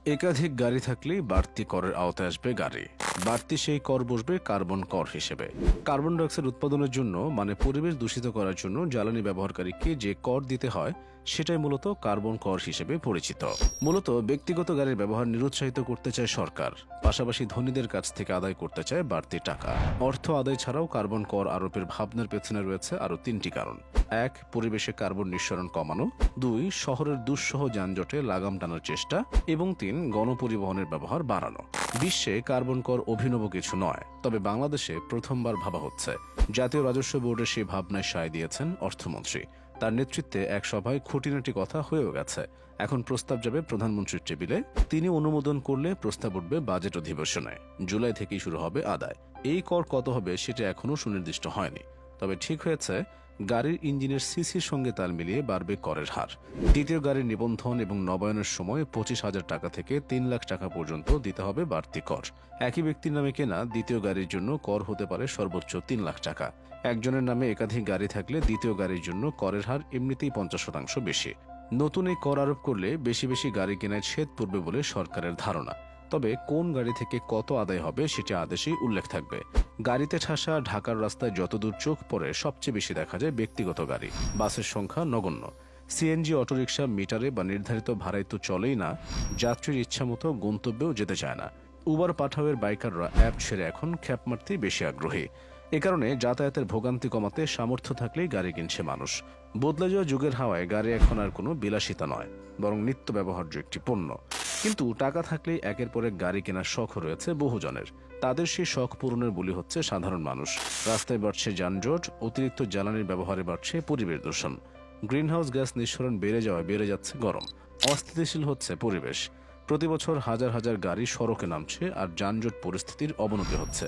একাধিক গাড়ি থাকলেই বাড়তি করের আওতায় আসবে গাড়ি। বাড়তি সেই কর বসবে কার্বন কর হিসেবে। কার্বন ডাইঅক্সাইড উৎপাদনের জন্য মানে পরিবেশ দূষিত করার জন্য জ্বালানি ব্যবহারকারীকে যে কর দিতে হয় সেটাই মূলত কার্বন কর হিসেবে পরিচিত। মূলত ব্যক্তিগত গাড়ির ব্যবহার নিরুৎসাহিত করতে চায় সরকার, পাশাপাশি ধনীদের কাছ থেকে আদায় করতে চায় বাড়তি টাকা। অর্থ আদায় ছাড়াও কার্বন কর আরোপের ভাবনার পেছনে রয়েছে আরও ৩টি কারণ। ১. পরিবেশে কার্বন নিঃসরণ কমানো। ২. শহরের দুঃসহ যানজটে লাগাম টানার চেষ্টা। এবং ৩. গণপরিবহনের ব্যবহার বাড়ানো। বিশ্বে কার্বন কর অভিনব কিছু নয়, তবে বাংলাদেশে প্রথমবার ভাবা হচ্ছে। জাতীয় রাজস্ব বোর্ডের সেই ভাবনায় সায় দিয়েছেন অর্থমন্ত্রী। তার নেতৃত্বে এক সভায় খুঁটিনাটি কথা হয়েও গেছে। এখন প্রস্তাব যাবে প্রধানমন্ত্রীর টেবিলে। তিনি অনুমোদন করলে প্রস্তাব উঠবে বাজেট অধিবেশনে। জুলাই থেকেই শুরু হবে আদায়। এই কর কত হবে সেটা এখনো সুনির্দিষ্ট হয়নি, তবে ঠিক হয়েছে গাড়ির ইঞ্জিনের সিসির সঙ্গে তাল মিলিয়ে বাড়বে করের হার। দ্বিতীয় গাড়ির নিবন্ধন এবং নবায়নের সময় ২৫,০০০ টাকা থেকে ৩ লাখ টাকা পর্যন্ত দিতে হবে বাড়তি কর। একই ব্যক্তির নামে কেনা দ্বিতীয় গাড়ির জন্য কর হতে পারে সর্বোচ্চ ৩ লাখ টাকা। একজনের নামে একাধিক গাড়ি থাকলে দ্বিতীয় গাড়ির জন্য করের হার এমনিতেই ৫০% বেশি। নতুন এই কর আরোপ করলে বেশি বেশি গাড়ি কেনায় ছেদ পড়বে বলে সরকারের ধারণা। তবে কোন গাড়ি থেকে কত আদায় হবে সেটা আদেশেই উল্লেখ থাকবে। গাড়িতে ঠাসা ঢাকার রাস্তায় যতদূর চোখ পড়ে সবচেয়ে বেশি দেখা যায় ব্যক্তিগত গাড়ি। বাসের সংখ্যা নগণ্য। সিএনজি অটোরিকশা মিটারে বা নির্ধারিত ভাড়ায় তো চলেই না, যাত্রীর ইচ্ছামতো গন্তব্যেও যেতে চায় না। উবার পাঠাওয়ের বাইকাররা অ্যাপ ছেড়ে এখন খ্যাপ মারতেই বেশি আগ্রহী। এ কারণে যাতায়াতের ভোগান্তি কমাতে সামর্থ্য থাকলেই গাড়ি কিনছে মানুষ। বদলে যাওয়া যুগের হাওয়ায় গাড়ি এখন আর কোনো বিলাসিতা নয়, বরং নিত্য ব্যবহার্য একটি পণ্য। কিন্তু টাকা থাকলেই একের পর এক গাড়ি কেনার শখ রয়েছে বহুজনের। তাদের সেই শখ পূরণের বলি হচ্ছে সাধারণ মানুষ। রাস্তায় বাড়ছে যানজট, অতিরিক্ত জ্বালানির ব্যবহারে বাড়ছে পরিবেশ দূষণ। গ্রিনহাউস গ্যাস নিঃসরণ বেড়ে যাওয়ায় বেড়ে যাচ্ছে গরম। অস্থিতিশীল হচ্ছে পরিবেশ। প্রতি বছর হাজার হাজার গাড়ি সড়কে নামছে আর যানজট পরিস্থিতির অবনতি হচ্ছে।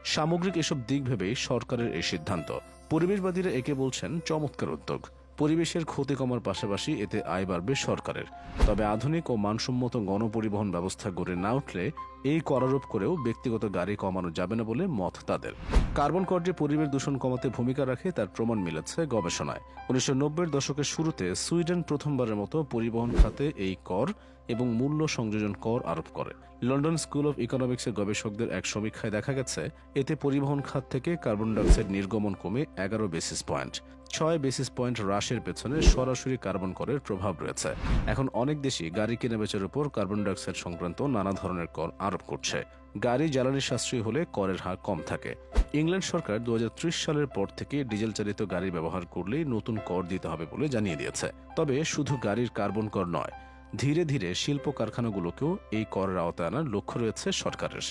সামগ্রিক এসব দিক ভেবেই সরকারের এই সিদ্ধান্ত। পরিবেশবাদীরা একে বলছেন চমৎকার উদ্যোগ। পরিবেশের ক্ষতি কমার পাশাপাশি এতে আয় বাড়বে সরকারের। তবে আধুনিক ও মানসম্মত গণপরিবহন ব্যবস্থা গড়ে না উঠলে এই করারোপ করেও ব্যক্তিগত গাড়ি কমানো যাবে না বলে মত তাদের। কার্বন কর যে পরিবেশ দূষণ কমাতে ভূমিকা রাখে তার প্রমাণ মিলেছে গবেষণায়। ১৯৯০-এর দশকের শুরুতে সুইডেন প্রথমবারের মতো পরিবহন খাতে এই কর এবং মূল্য সংযোজন কর আরোপ করে। লন্ডন স্কুল অব ইকোনমিক্সের গবেষকদের এক সমীক্ষায় দেখা গেছে এতে পরিবহন খাত থেকে কার্বন ডাইঅক্সাইড নির্গমন কমে ১১ বেসিস পয়েন্ট। ৬ বেসিস পয়েন্ট হ্রাসের পেছনে সরাসরি কার্বন করের প্রভাব রয়েছে। এখন অনেক দেশই গাড়ি কেনাবেচার উপর কার্বন ডাইঅক্সাইড সংক্রান্ত নানা ধরনের কর আরোপ করছে। গাড়ি জ্বালানি সাশ্রয়ী হলে করের হার কম থাকে। ইংল্যান্ড সরকার ২০৩০ সালের পর থেকে ডিজেল চালিত গাড়ি ব্যবহার করলেই নতুন কর দিতে হবে বলে জানিয়ে দিয়েছে। তবে শুধু গাড়ির কার্বন কর নয়, ধীরে ধীরে শিল্প কারখানাগুলোকেও এই করের আওতায় আনার লক্ষ্য রয়েছে সরকারের।